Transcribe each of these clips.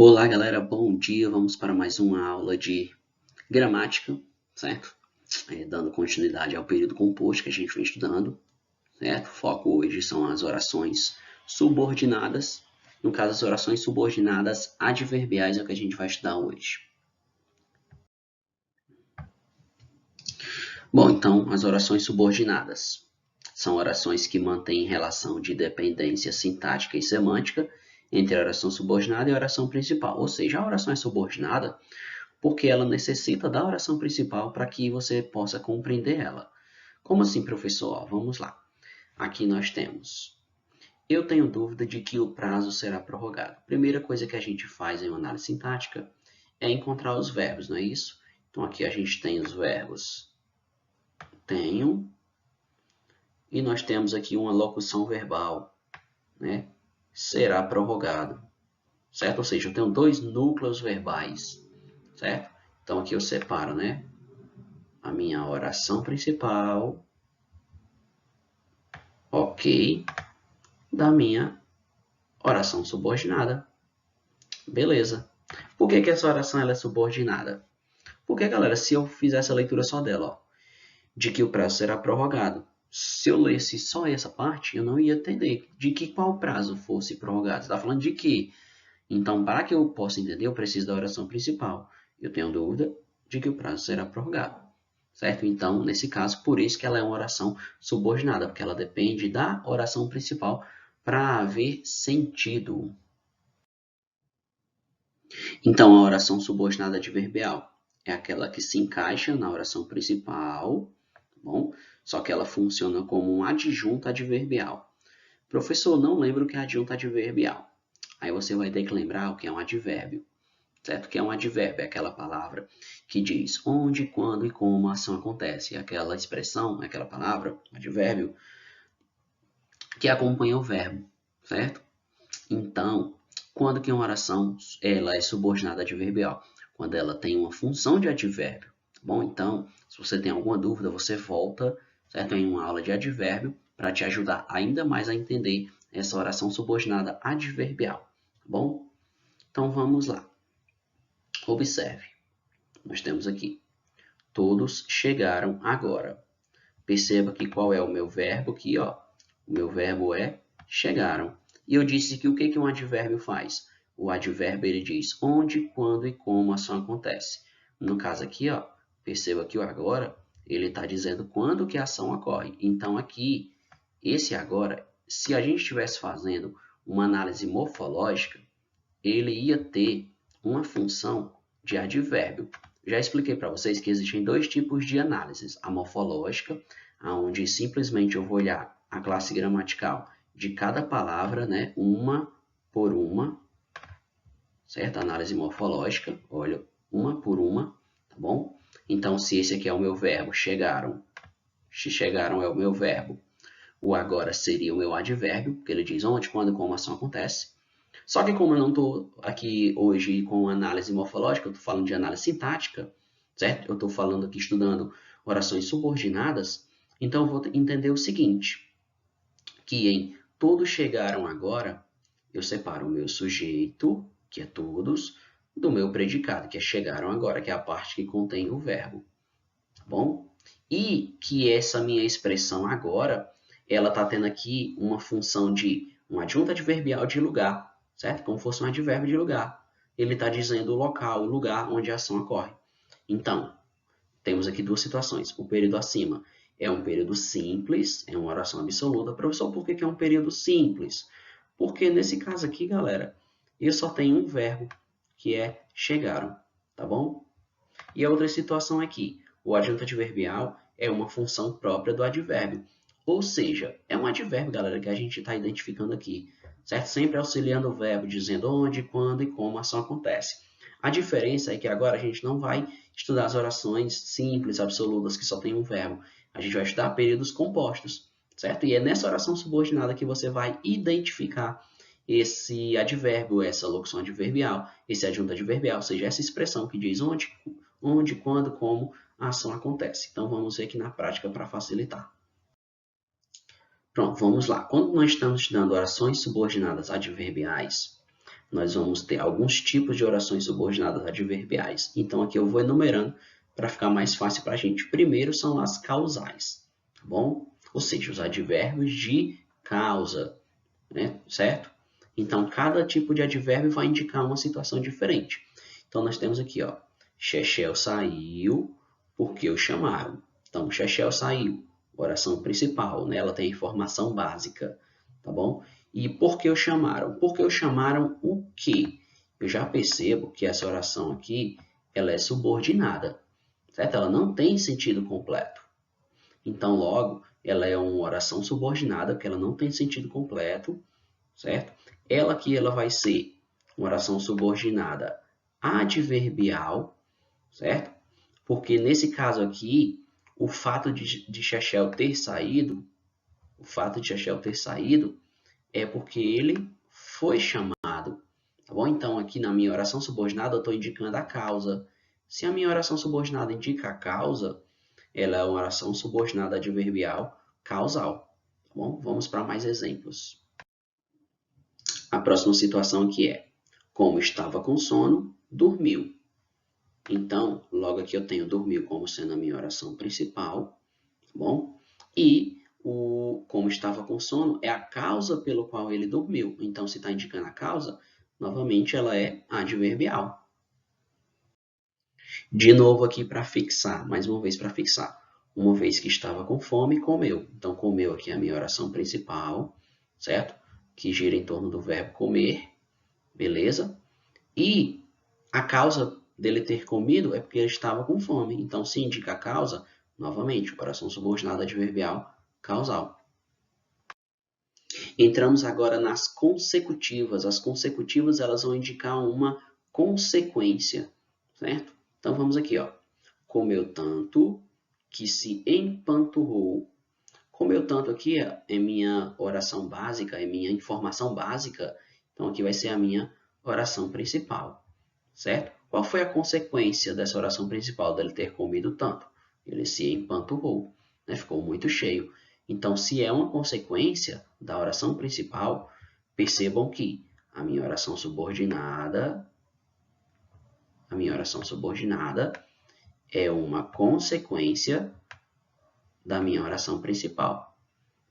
Olá, galera, bom dia. Vamos para mais uma aula de gramática, certo? Dando continuidade ao período composto que a gente vem estudando, certo? O foco hoje são as orações subordinadas. No caso, as orações subordinadas adverbiais é o que a gente vai estudar hoje. Bom, então, as orações subordinadas são orações que mantêm relação de dependência sintática e semântica entre a oração subordinada e a oração principal. Ou seja, a oração é subordinada porque ela necessita da oração principal para que você possa compreender ela. Como assim, professor? Vamos lá. Aqui nós temos: eu tenho dúvida de que o prazo será prorrogado. Primeira coisa que a gente faz em uma análise sintática é encontrar os verbos, não é isso? Então aqui a gente tem os verbos tenho e nós temos aqui uma locução verbal, né? Será prorrogado, certo? Ou seja, eu tenho dois núcleos verbais, certo? Então aqui eu separo, né? A minha oração principal, ok, da minha oração subordinada. Beleza. Por que essa oração ela é subordinada? Porque, galera, se eu fizesse a leitura só dela, ó, de que o prazo será prorrogado, se eu lesse só essa parte, eu não ia entender de que qual prazo fosse prorrogado. Você está falando de quê? Então, para que eu possa entender, eu preciso da oração principal. Eu tenho dúvida de que o prazo será prorrogado. Certo? Então, nesse caso, por isso que ela é uma oração subordinada, porque ela depende da oração principal para haver sentido. Então, a oração subordinada adverbial é aquela que se encaixa na oração principal, tá bom? Só que ela funciona como um adjunto adverbial. Professor, não lembro o que é adjunto adverbial. Aí você vai ter que lembrar o que é um advérbio. Certo? Que é um advérbio, é aquela palavra que diz onde, quando e como a ação acontece. Aquela expressão, aquela palavra, advérbio, que acompanha o verbo, certo? Então, quando que uma oração ela é subordinada adverbial? Quando ela tem uma função de advérbio. Tá bom? Então, se você tem alguma dúvida, você volta, certo? Em uma aula de advérbio para te ajudar ainda mais a entender essa oração subordinada adverbial. Tá bom? Então, vamos lá. Observe. Nós temos aqui: todos chegaram agora. Perceba que qual é o meu verbo aqui, ó. O meu verbo é chegaram. E eu disse que o que um advérbio faz? O advérbio ele diz onde, quando e como a ação acontece. No caso aqui, ó, perceba que o agora ele está dizendo quando que a ação ocorre. Então aqui, esse agora, se a gente estivesse fazendo uma análise morfológica, ele ia ter uma função de advérbio. Já expliquei para vocês que existem dois tipos de análises: a morfológica, onde simplesmente eu vou olhar a classe gramatical de cada palavra, né, uma por uma, certo? Análise morfológica, olha, uma por uma, tá bom? Então, se esse aqui é o meu verbo, chegaram, se chegaram é o meu verbo, o agora seria o meu advérbio, porque ele diz onde, quando e como a ação acontece. Só que como eu não estou aqui hoje com análise morfológica, eu estou falando de análise sintática, certo? Eu estou falando aqui estudando orações subordinadas, então eu vou entender o seguinte, que em todos chegaram agora, eu separo o meu sujeito, que é todos, do meu predicado, que é chegaram agora, que é a parte que contém o verbo, tá bom? E que essa minha expressão agora, ela está tendo aqui uma função de um adjunto adverbial de lugar, certo? Como fosse um advérbio de lugar. Ele está dizendo o local, o lugar onde a ação ocorre. Então, temos aqui duas situações. O período acima é um período simples, é uma oração absoluta. Professor, por que é um período simples? Porque nesse caso aqui, galera, eu só tenho um verbo, que é chegaram, tá bom? E a outra situação aqui, o adjunto adverbial é uma função própria do advérbio. Ou seja, é um advérbio, galera, que a gente está identificando aqui, certo? Sempre auxiliando o verbo, dizendo onde, quando e como a ação acontece. A diferença é que agora a gente não vai estudar as orações simples, absolutas, que só tem um verbo. A gente vai estudar períodos compostos, certo? E é nessa oração subordinada que você vai identificar esse advérbio, essa locução adverbial, esse adjunto adverbial, ou seja, essa expressão que diz onde, quando, como a ação acontece. Então, vamos ver aqui na prática para facilitar. Pronto, vamos lá. Quando nós estamos estudando orações subordinadas adverbiais, nós vamos ter alguns tipos de orações subordinadas adverbiais. Então, aqui eu vou enumerando para ficar mais fácil para a gente. Primeiro são as causais, tá bom? Ou seja, os advérbios de causa, né? Certo? Então, cada tipo de advérbio vai indicar uma situação diferente. Então, nós temos aqui, ó, Chechel saiu porque o chamaram. Então, Chechel saiu, oração principal, né? Ela tem a informação básica, tá bom? E por que o chamaram? Porque o chamaram o quê? Eu já percebo que essa oração aqui, ela é subordinada, certo? Ela não tem sentido completo. Então, logo, ela é uma oração subordinada, porque ela não tem sentido completo, certo? Ela aqui ela vai ser uma oração subordinada adverbial, certo? Porque nesse caso aqui, o fato de Chechel ter saído, é porque ele foi chamado, tá bom? Então aqui na minha oração subordinada eu estou indicando a causa. Se a minha oração subordinada indica a causa, ela é uma oração subordinada adverbial causal, tá bom? Vamos para mais exemplos. A próxima situação aqui é: como estava com sono, dormiu. Então, logo aqui eu tenho dormiu como sendo a minha oração principal, tá bom? E o como estava com sono é a causa pelo qual ele dormiu. Então, se está indicando a causa, novamente ela é adverbial. De novo aqui para fixar, mais uma vez para fixar. Uma vez que estava com fome, comeu. Então, comeu aqui é a minha oração principal, certo? Que gira em torno do verbo comer, beleza? E a causa dele ter comido é porque ele estava com fome. Então, se indica a causa, novamente, oração subordinada adverbial causal. Entramos agora nas consecutivas. As consecutivas elas vão indicar uma consequência, certo? Então, vamos aqui, ó. Comeu tanto que se empanturrou. Comeu tanto aqui é minha oração básica, é minha informação básica. Então, aqui vai ser a minha oração principal, certo? Qual foi a consequência dessa oração principal dele ter comido tanto? Ele se empanturrou, né? Ficou muito cheio. Então, se é uma consequência da oração principal, percebam que a minha oração subordinada é uma consequência da minha oração principal.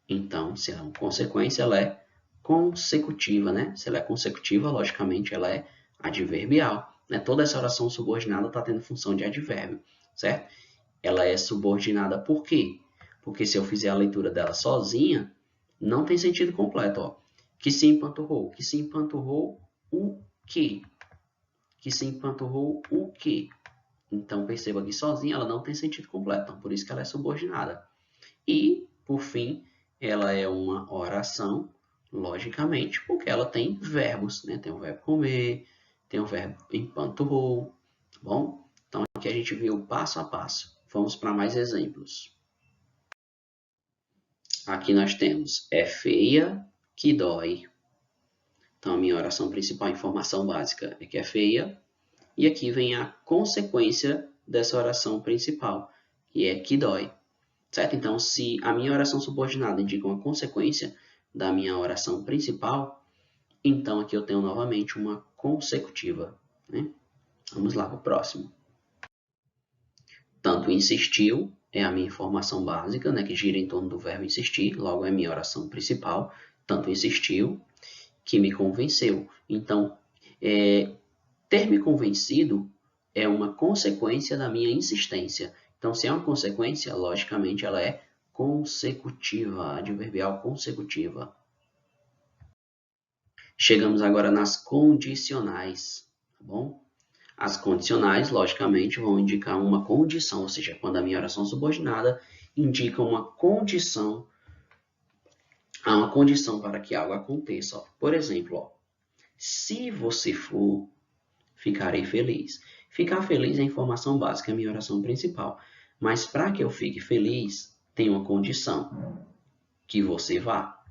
Então, se é uma consequência, ela é consecutiva, né? Se ela é consecutiva, logicamente, ela é adverbial, né? Toda essa oração subordinada está tendo função de advérbio, certo? Ela é subordinada por quê? Porque se eu fizer a leitura dela sozinha, não tem sentido completo, ó. Que se empanturrou. Que se empanturrou o quê? Que se empanturrou o quê? Então, perceba que sozinha ela não tem sentido completo. Então, por isso que ela é subordinada. E, por fim, ela é uma oração, logicamente, porque ela tem verbos, né? Tem o verbo comer, tem o verbo empanturrou, tá bom? Então, aqui a gente viu passo a passo. Vamos para mais exemplos. Aqui nós temos, é feia que dói. Então, a minha oração principal, informação básica, é que é feia. E aqui vem a consequência dessa oração principal, que é que dói. Certo? Então, se a minha oração subordinada indica uma consequência da minha oração principal, então aqui eu tenho novamente uma consecutiva, né? Vamos lá para o próximo. Tanto insistiu é a minha informação básica, né, que gira em torno do verbo insistir, logo é a minha oração principal. Tanto insistiu que me convenceu. Então, ter me convencido é uma consequência da minha insistência. Então, se é uma consequência, logicamente ela é consecutiva, adverbial consecutiva. Chegamos agora nas condicionais, tá bom? As condicionais, logicamente, vão indicar uma condição, ou seja, quando a minha oração subordinada indica uma condição, há uma condição para que algo aconteça. Ó. Por exemplo, ó, se você for, ficarei feliz. Ficar feliz é a informação básica, é a minha oração principal. Mas para que eu fique feliz, tem uma condição, que você vá.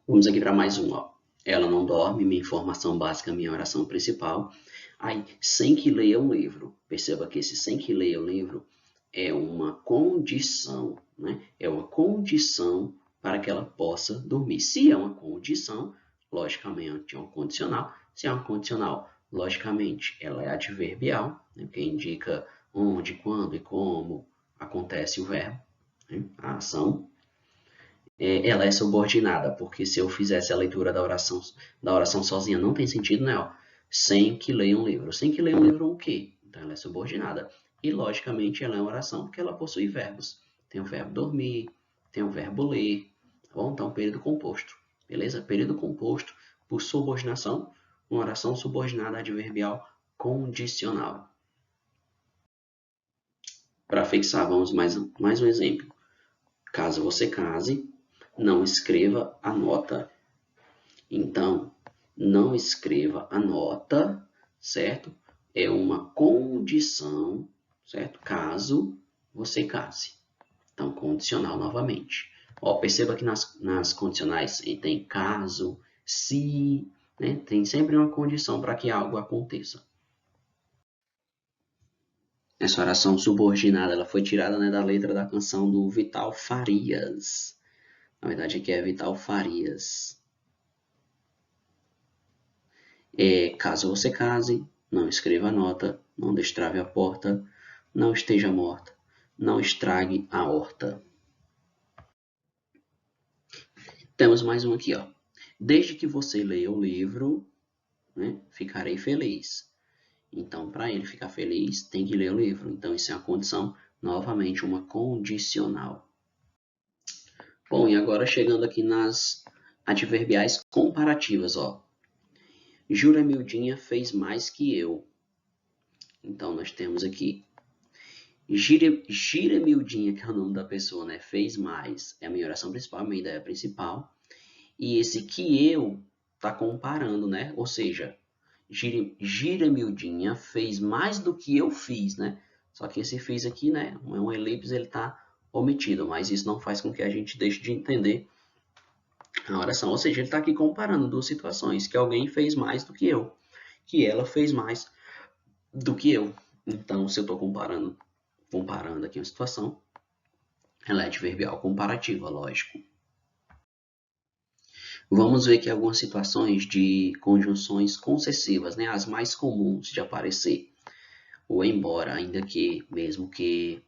Vamos aqui para mais um. Ó. Ela não dorme, minha informação básica, minha oração principal. Aí, sem que leia um livro. Perceba que esse sem que leia o livro é uma condição, né? É uma condição para que ela possa dormir. Se é uma condição, logicamente é um condicional. Se é uma condicional, logicamente ela é adverbial, né, que indica onde, quando e como acontece o verbo, né, a ação. Ela é subordinada, porque se eu fizesse a leitura da oração sozinha, não tem sentido, né? Ó, sem que leia um livro. Sem que leia um livro, o quê? Então, ela é subordinada. E, logicamente, ela é uma oração porque ela possui verbos. Tem o verbo dormir, tem o verbo ler, tá bom? Então, período composto, beleza? Período composto por subordinação, uma oração subordinada adverbial condicional. Para fixar, vamos mais um exemplo. Caso você case, não escreva a nota. Então, não escreva a nota, certo? É uma condição, certo? Caso você case. Então, condicional novamente. Ó, perceba que nas condicionais tem caso, se, né? Tem sempre uma condição para que algo aconteça. Essa oração subordinada ela foi tirada, né, da letra da canção do Vital Farias. Na verdade, aqui é Vital Farias. Caso você case, não escreva a nota, não destrave a porta, não esteja morta, não estrague a horta. Temos mais um aqui, ó. Desde que você leia o livro, né, ficarei feliz. Então, para ele ficar feliz, tem que ler o livro. Então, isso é uma condição, novamente, uma condicional. Bom, e agora chegando aqui nas adverbiais comparativas, ó. Juramildinha fez mais que eu. Então, nós temos aqui Giramildinha, que é o nome da pessoa, né? Fez mais. É a minha oração principal, a minha ideia principal. E esse que eu tá comparando, né? Ou seja, Giramildinha fez mais do que eu fiz, né? Só que esse fiz aqui, né? Um elipse, ele tá omitido, mas isso não faz com que a gente deixe de entender a oração. Ou seja, ele está aqui comparando duas situações, que alguém fez mais do que eu, que ela fez mais do que eu. Então, se eu estou comparando aqui uma situação, ela é adverbial comparativa, lógico. Vamos ver aqui algumas situações de conjunções concessivas, né? As mais comuns de aparecer. O embora, ainda que, mesmo que,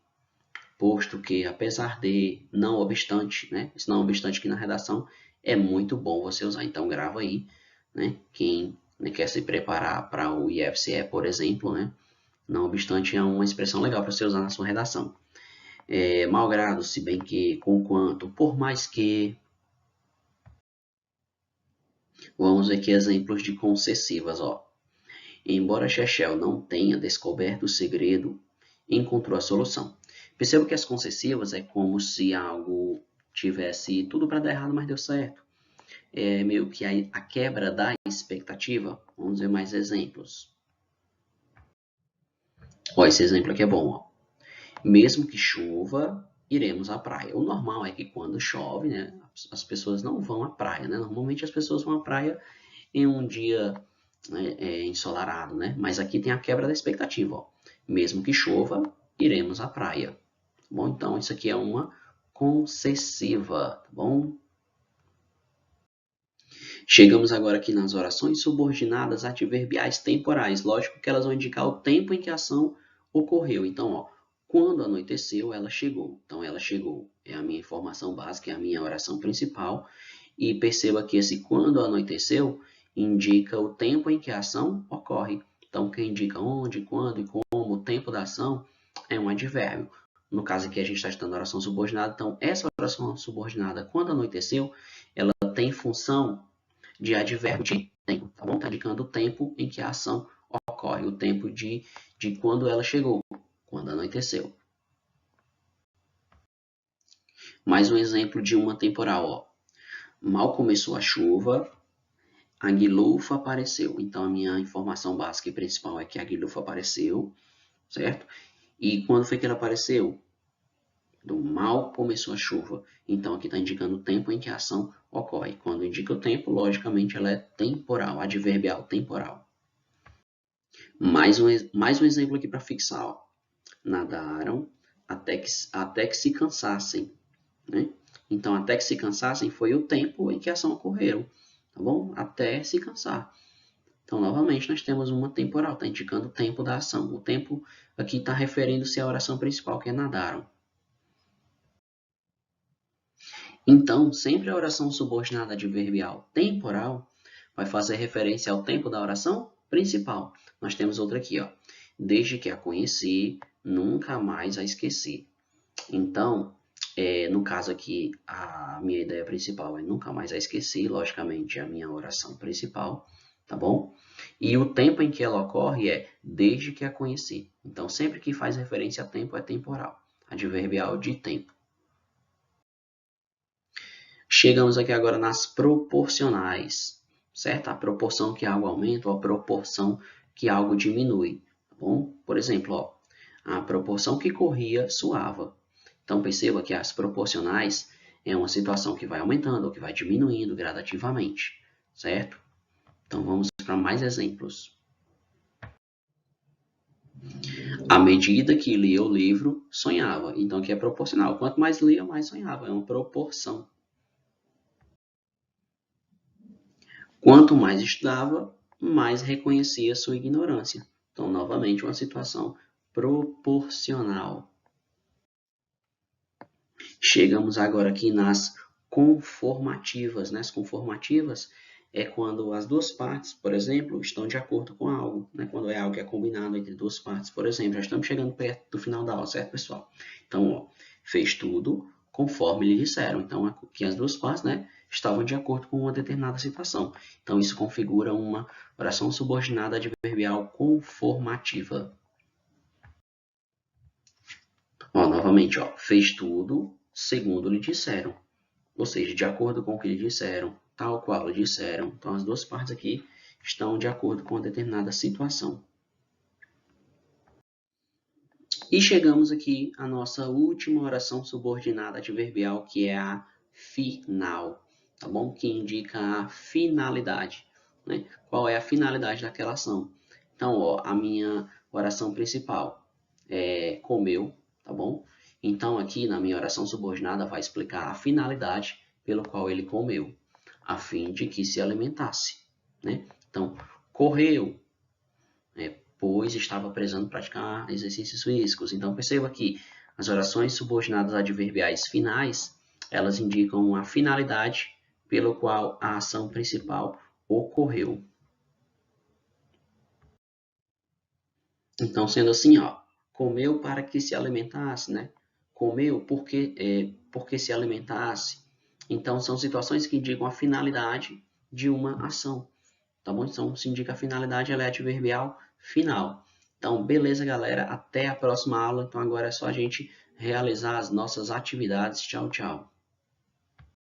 posto que, apesar de, não obstante, né? Esse não obstante aqui na redação é muito bom você usar. Então, grava aí, né? Quem quer se preparar para o IFCE, por exemplo, né? Não obstante é uma expressão legal para você usar na sua redação. Malgrado, se bem que, conquanto, por mais que. Vamos ver aqui exemplos de concessivas, ó. Embora Chechel não tenha descoberto o segredo, encontrou a solução. Perceba que as concessivas é como se algo tivesse tudo para dar errado, mas deu certo. É meio que a quebra da expectativa. Vamos ver mais exemplos. Ó, esse exemplo aqui é bom, ó. Mesmo que chova, iremos à praia. O normal é que quando chove, né, as pessoas não vão à praia, né? Normalmente as pessoas vão à praia em um dia ensolarado, né? Mas aqui tem a quebra da expectativa, ó. Mesmo que chova, iremos à praia. Bom, então isso aqui é uma concessiva, tá bom? Chegamos agora aqui nas orações subordinadas adverbiais temporais. Lógico que elas vão indicar o tempo em que a ação ocorreu. Então, ó, quando anoiteceu, ela chegou. Então, ela chegou. É a minha informação básica, é a minha oração principal. E perceba que esse quando anoiteceu indica o tempo em que a ação ocorre. Então, quem indica onde, quando e como, o tempo da ação, é um advérbio. No caso aqui, a gente está estudando a oração subordinada. Então, essa oração subordinada, quando anoiteceu, ela tem função de advérbio de tempo, tá bom? Está indicando o tempo em que a ação ocorre, o tempo de quando ela chegou, quando anoiteceu. Mais um exemplo de uma temporal, ó. Mal começou a chuva, a guilufa apareceu. Então, a minha informação básica e principal é que a guilufa apareceu, certo? E quando foi que ela apareceu? Do mal começou a chuva. Então, aqui está indicando o tempo em que a ação ocorre. Quando indica o tempo, logicamente, ela é temporal, adverbial temporal. Mais um exemplo aqui para fixar. Ó. Nadaram até que se cansassem. Né? Então, até que se cansassem foi o tempo em que a ação ocorreu, tá bom? Até se cansar. Então, novamente, nós temos uma temporal, está indicando o tempo da ação. O tempo aqui está referindo-se à oração principal, que é nadaram. Então, sempre a oração subordinada adverbial temporal vai fazer referência ao tempo da oração principal. Nós temos outra aqui, ó. Desde que a conheci, nunca mais a esqueci. Então, no caso aqui, a minha ideia principal é nunca mais a esqueci, logicamente é a minha oração principal, tá bom? E o tempo em que ela ocorre é desde que a conheci. Então, sempre que faz referência a tempo é temporal, adverbial de tempo. Chegamos aqui agora nas proporcionais, certo? A proporção que algo aumenta ou a proporção que algo diminui, tá bom? Por exemplo, ó, a proporção que corria suava. Então, perceba que as proporcionais é uma situação que vai aumentando ou que vai diminuindo gradativamente, certo? Então, vamos para mais exemplos. À medida que lia o livro, sonhava. Então, aqui é proporcional. Quanto mais lia, mais sonhava. É uma proporção. Quanto mais estudava, mais reconhecia sua ignorância. Então, novamente, uma situação proporcional. Chegamos agora aqui nas conformativas. As conformativas é quando as duas partes, por exemplo, estão de acordo com algo. Quando é algo que é combinado entre duas partes. Por exemplo, já estamos chegando perto do final da aula, certo, pessoal? Então, ó, fez tudo conforme lhe disseram. Então, aqui as duas partes estavam de acordo com uma determinada situação. Então, isso configura uma oração subordinada adverbial conformativa. Ó, novamente, ó, fez tudo segundo lhe disseram. Ou seja, de acordo com o que lhe disseram, tal qual lhe disseram. Então, as duas partes aqui estão de acordo com uma determinada situação. E chegamos aqui à nossa última oração subordinada adverbial, que é a final, tá bom? Que indica a finalidade, Qual é a finalidade daquela ação? Então, ó, a minha oração principal é comeu, tá bom? Então, aqui na minha oração subordinada vai explicar a finalidade pelo qual ele comeu, a fim de que se alimentasse, Então, correu, pois estava precisando praticar exercícios físicos. Então, perceba que as orações subordinadas adverbiais finais, elas indicam a finalidade pelo qual a ação principal ocorreu. Então, sendo assim, ó, comeu para que se alimentasse, Comeu porque se alimentasse. Então, são situações que indicam a finalidade de uma ação, tá bom? Então, se indica a finalidade, ela é adverbial final. Então, beleza, galera? Até a próxima aula. Então, agora é só a gente realizar as nossas atividades. Tchau, tchau.